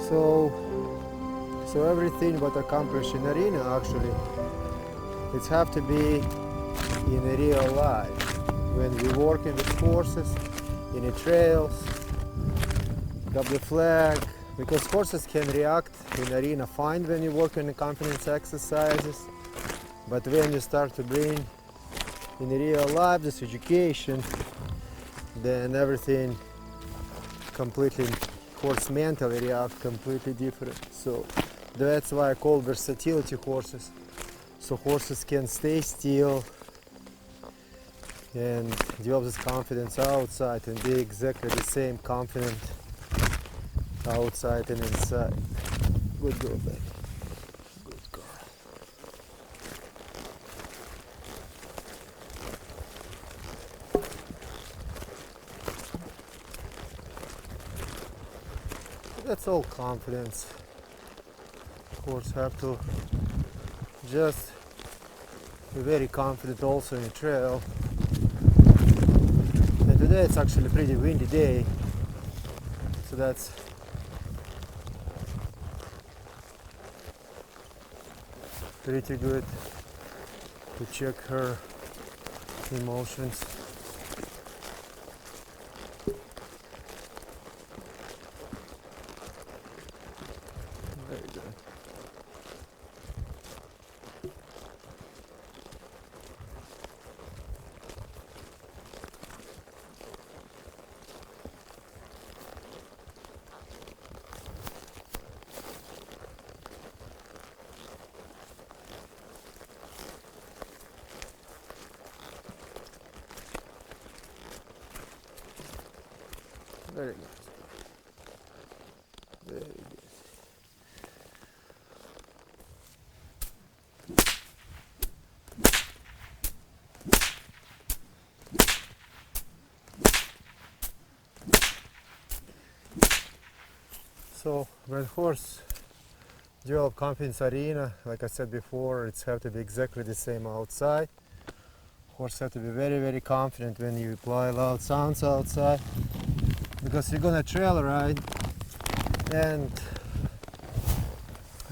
So everything what accomplished in arena actually, it's have to be in a real life. When we working with horses, in the trails, got the flag, because horses can react in arena fine when you work in the confidence exercises, but when you start to bring in the real life this education, then everything completely, horse mentally react completely different. So that's why I call versatility horses. So horses can stay still and develop this confidence outside and be exactly the same confident outside and inside. Good girl, baby. Good girl. That's all confidence. Horse have to just be very confident also in the trail. And today it's actually a pretty windy day, so that's pretty good to check her emotions. Very good. Very good. Very good. So when horse develop confidence arena, like I said before, it's have to be exactly the same outside. Horse have to be very, very confident when you apply loud sounds outside, because you're gonna trail ride and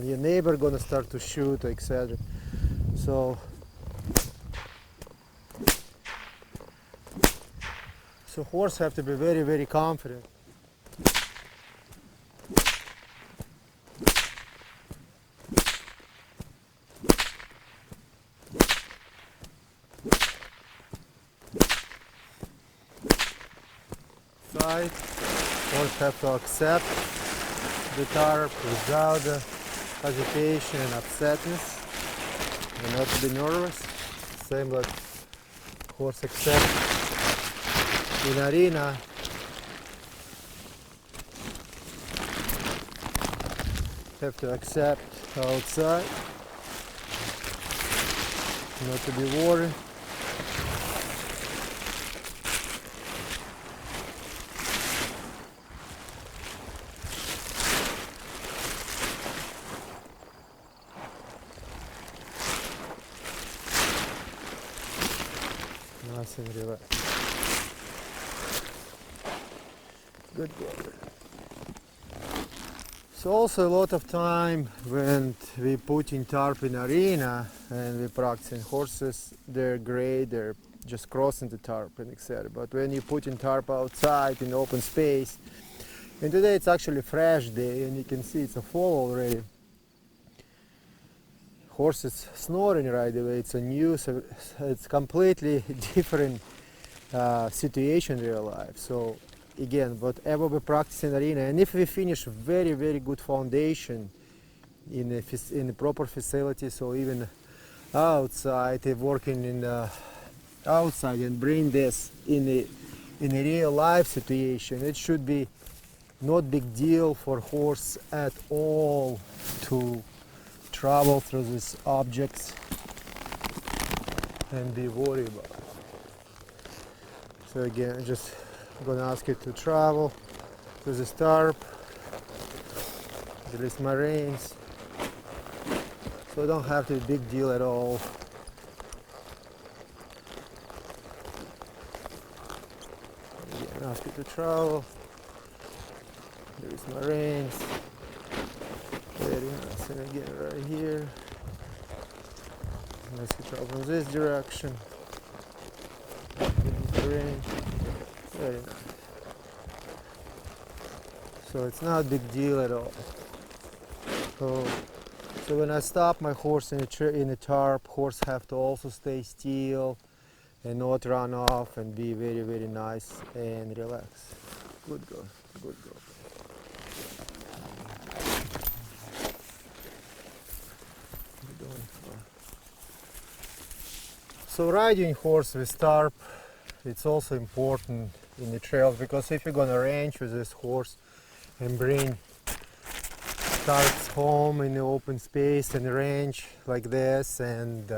your neighbor gonna start to shoot, etc. So horse have to be very, very confident. Side, horse have to accept the tarp without the agitation and upsetness, and not to be nervous. Same like horse accept in arena. Have to accept outside, not to be worried. Nice and relaxed. Good work. So also a lot of time when we put in tarp in arena and we practicing horses, they're great, they're just crossing the tarp and etc. But when you put in tarp outside in open space, and today it's actually a fresh day and you can see it's a fall already. Horses snoring right away, it's a new, so it's completely different situation in real life. So again, whatever we practice in arena, and if we finish very, very good foundation in a proper facility, so even outside, working in outside and bring this in a real life situation, it should be not big deal for horse at all to travel through these objects and be worried about it. So again, just gonna ask you to travel to the tarp, release my reins, so it don't have to be a big deal at all. Again, ask you to travel, release my reins. Very nice. And again, right here. Let's travel from this direction. Range. Very nice. So it's not a big deal at all. So when I stop my horse in a tarp, horse have to also stay still and not run off and be very, very nice and relaxed. Good girl, good girl. You're doing fine. So riding horse with tarp, it's also important in the trails, because if you're gonna range with this horse and bring tarps home in the open space and range like this, and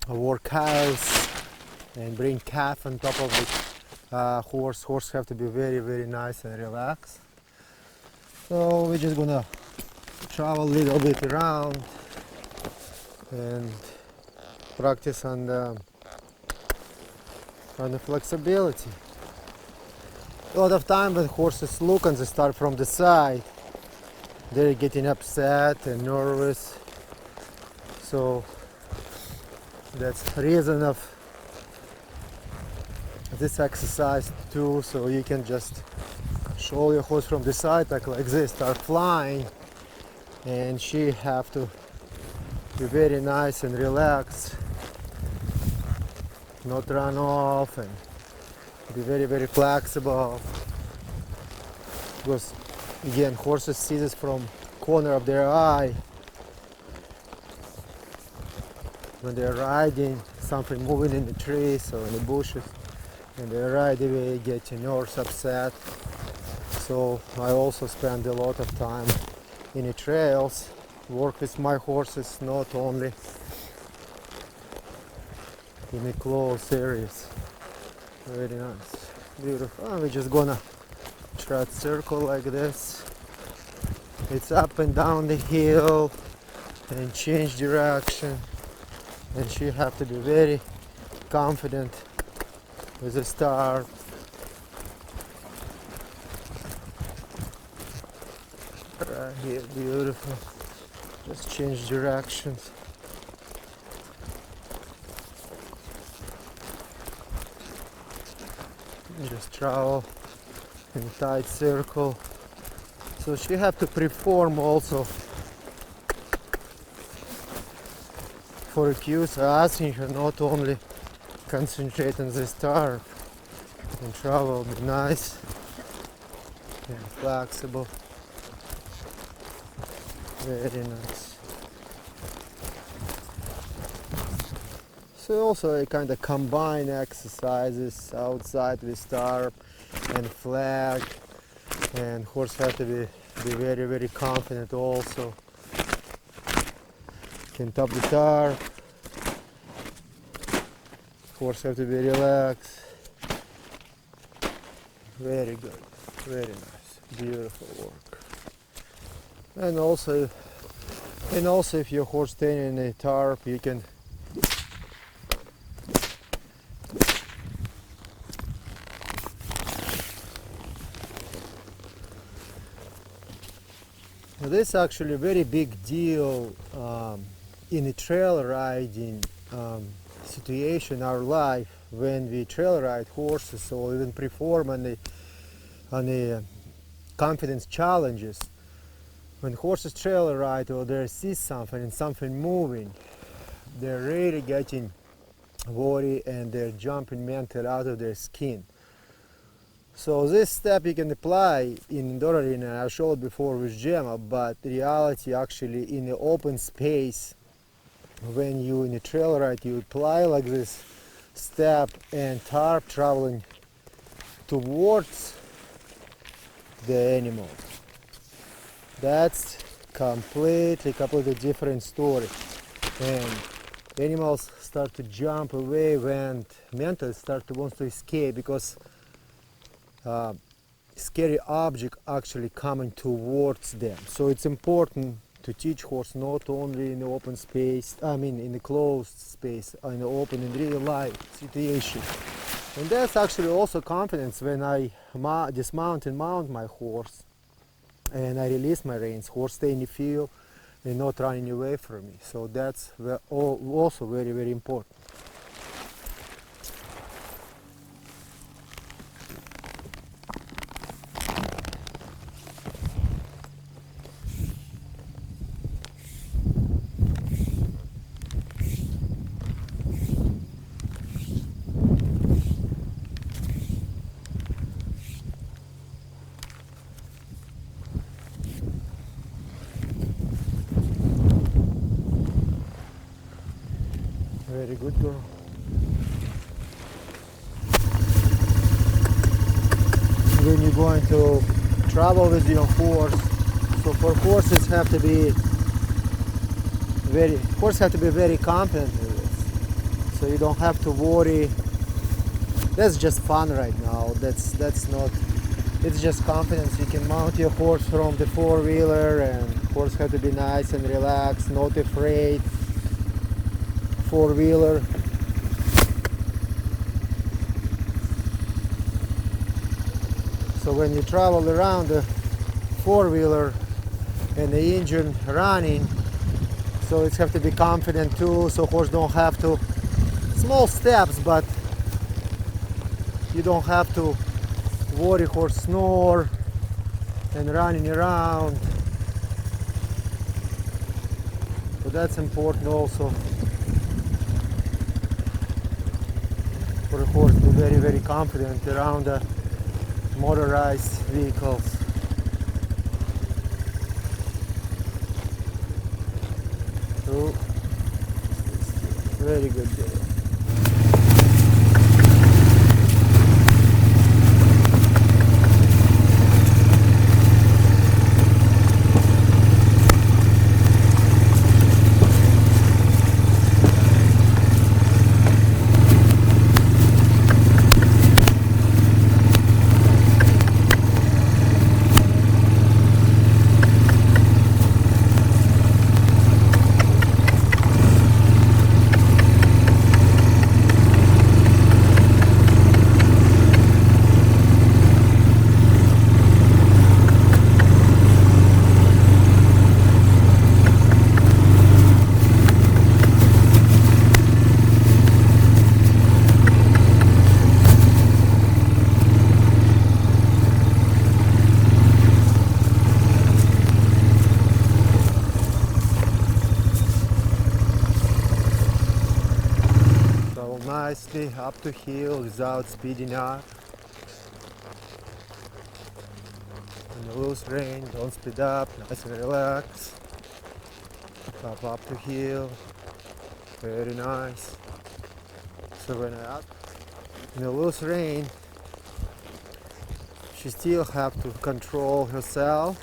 work cows and bring calf on top of the horse have to be very, very nice and relaxed. So we're just gonna travel a little bit around and practice on the flexibility. A lot of time when horses look and they start from the side, they're getting upset and nervous. So that's the reason of this exercise too. So you can just show your horse from the side like this, start flying, and she have to be very nice and relaxed, not run off, and be very, very flexible. Because again, horses see this from corner of their eye. When they're riding, something moving in the trees or in the bushes, and they ride away, get nerves upset. So I also spend a lot of time in the trails, work with my horses, not only in the closed areas. Very nice, beautiful. And we're just gonna try to circle like this. It's up and down the hill and change direction, and she have to be very confident with the start. Right here, beautiful. Just change directions. Just travel in a tight circle. So she have to perform also for cues, asking her not only concentrate on this tarp and travel, be nice and flexible. Very nice. So also a kind of combine exercises outside with tarp and flag, and horse have to be very, very confident also. Can top the tarp. Horse have to be relaxed. Very good, very nice, beautiful work. And also if your horse staying in a tarp, you can this is actually a very big deal in a trail riding situation in our life, when we trail ride horses or even perform on the confidence challenges. When horses trail ride or they see something and something moving, they're really getting worried and they're jumping mentally out of their skin. So this step you can apply in indoor arena. I showed before with GEMMA, but reality actually in the open space, when you in a trail ride, you apply like this step and tarp traveling towards the animal. That's completely different story. And animals start to jump away when mentally start to want to escape, because scary object actually coming towards them. So it's important to teach horse not only in the open space, in the closed space, in the open, in real life situation. And that's actually also confidence when I dismount and mount my horse. and I release my reins. Horse stay in the field and not running away from me. So that's also very, very important. Very good girl. When you're going to travel with your horse, so for horses have to be very confident with this. So you don't have to worry. That's just fun right now. That's not. It's just confidence. You can mount your horse from the four-wheeler, and horse have to be nice and relaxed, not afraid. Four-wheeler. So when you travel around the four-wheeler and the engine running, so it's have to be confident too, so horse don't have to, small steps, but you don't have to worry horse snore and running around. So that's important also. For a horse to be very, very confident around the motorized vehicles. So, very good day. Nicely up to hill without speeding up. And a loose rein, don't speed up, nice and relax. Up to hill, very nice. So when I up in a loose rein, she still have to control herself.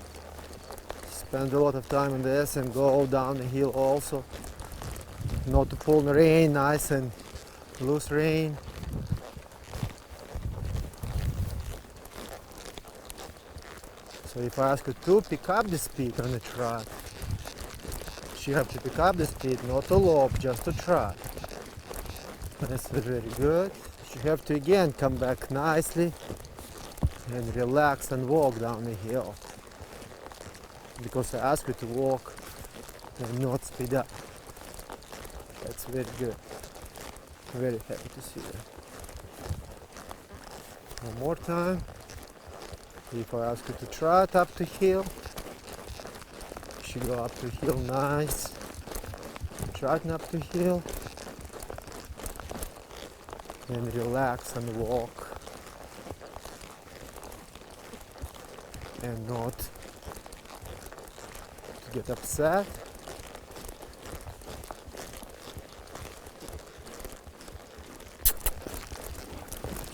Spend a lot of time on this and go down the hill also. Not to pull the rein, nice and loose rein. So if I ask her to pick up the speed on the trot, she have to pick up the speed, not to lope, just to trot. That's very good. She have to again come back nicely and relax and walk down the hill. Because I asked her to walk and not speed up. That's very good. Very happy to see that. One more time. If I ask her to trot up the hill, she go up the hill nice. Trotting up the hill. And relax and walk. And not to get upset.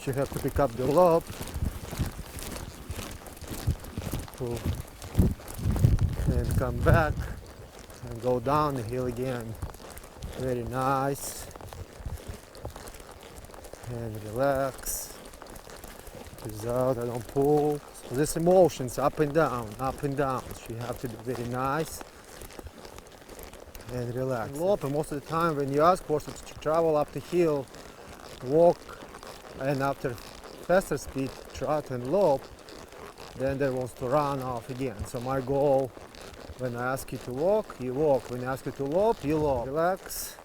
She have to pick up the lope and come back and go down the hill again. Very nice and relax without I don't pull. So this emotions up and down. She have to be very nice and relax. Lope, and most of the time when you ask horses to travel up the hill, walk, and after faster speed, trot and lope, then they want to run off again. So my goal, when I ask you to walk, you walk. When I ask you to lope, you lope. Relax.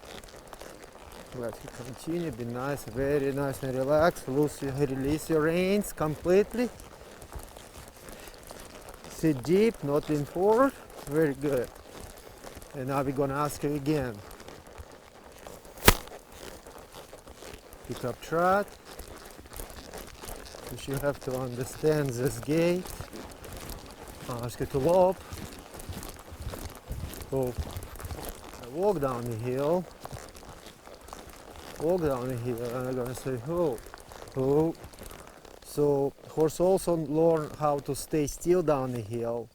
Let you continue. Be nice, very nice and relaxed. Release your reins completely. Sit deep, not lean forward. Very good. And now we're gonna ask you again. Pick up trot. Because you have to understand this gait. Ask you to lope. Lope. Walk down the hill. Walk down the hill, and I'm gonna say ho, ho. So horse also learn how to stay still down the hill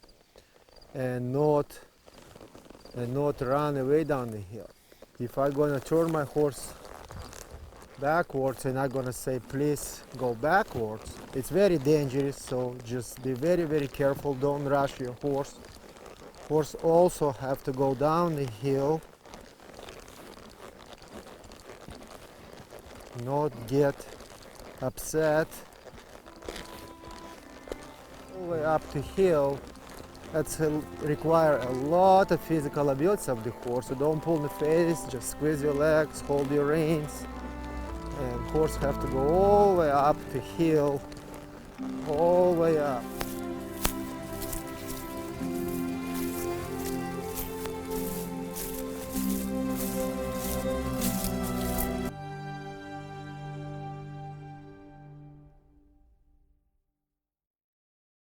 and not run away down the hill. If I'm gonna turn my horse backwards and I'm gonna say please go backwards, it's very dangerous, so just be very, very careful. Don't rush your horse. Horse also have to go down the hill, not get upset. All the way up the hill, that's require a lot of physical ability of the horse. So don't pull the face, just squeeze your legs, hold your reins, and horse have to go all the way up the hill, all the way up.